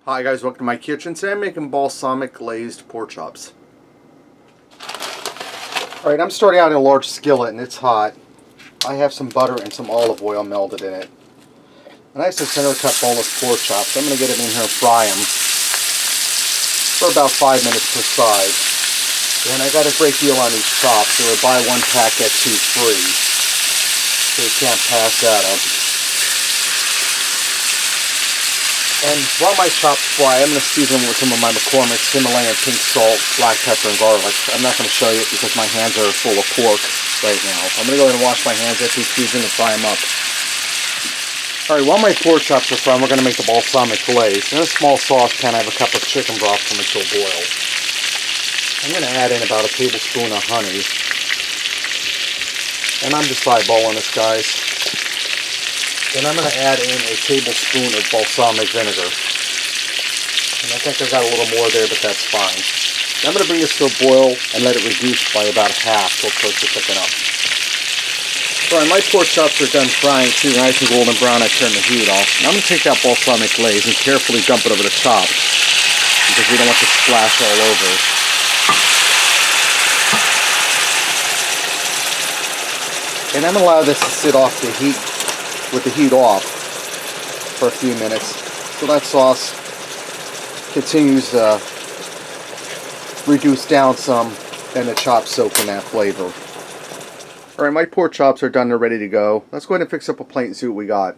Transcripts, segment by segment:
Hi guys, welcome to my kitchen. Today I'm making balsamic glazed pork chops. Alright, I'm starting out in a large skillet and it's hot. I have some butter and some olive oil melted in it. And I have some center cut boneless pork chops. I'm going to get it in here and fry them for about 5 minutes per side. And I got a great deal on these chops. They were buy one pack, get two free. So you can't pass that up. And while my chops fry, I'm going to season them with some of my McCormick's Himalayan pink salt, black pepper, and garlic. I'm not going to show you it because my hands are full of pork right now. I'm going to go ahead and wash my hands after seasoning and fry them up. Alright, while my pork chops are frying, we're going to make the balsamic glaze. In a small saucepan, I have a cup of chicken broth from it to a boil. I'm going to add in about a tablespoon of honey. And I'm just eyeballing this, guys. Then I'm going to add in a tablespoon of balsamic vinegar. And I think I got a little more there, but that's fine. Now I'm going to bring this to a boil and let it reduce by about half till it starts to thicken up. Alright, my pork chops are done frying too, nice and golden brown. I turn the heat off. Now I'm going to take that balsamic glaze and carefully dump it over the chops because we don't want to splash all over. And I'm going to allow this to sit off the heat, with the heat off for a few minutes so that sauce continues to reduce down some and the chops soak in that flavor. Alright, my pork chops are done, they're ready to go. Let's go ahead and fix up a plate and see what we got.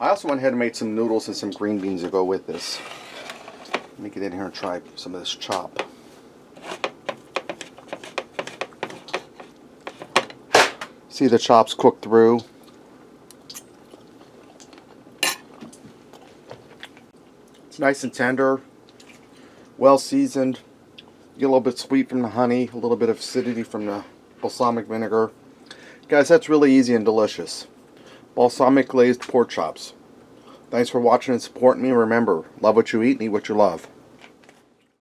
I also went ahead and made some noodles and some green beans to go with this. Let me get in here and try some of this chop. See the chops cooked through. Nice and tender, well seasoned. Get a little bit sweet from the honey, a little bit of acidity from the balsamic vinegar. Guys, that's really easy and delicious. Balsamic glazed pork chops. Thanks for watching and supporting me. Remember, love what you eat and eat what you love.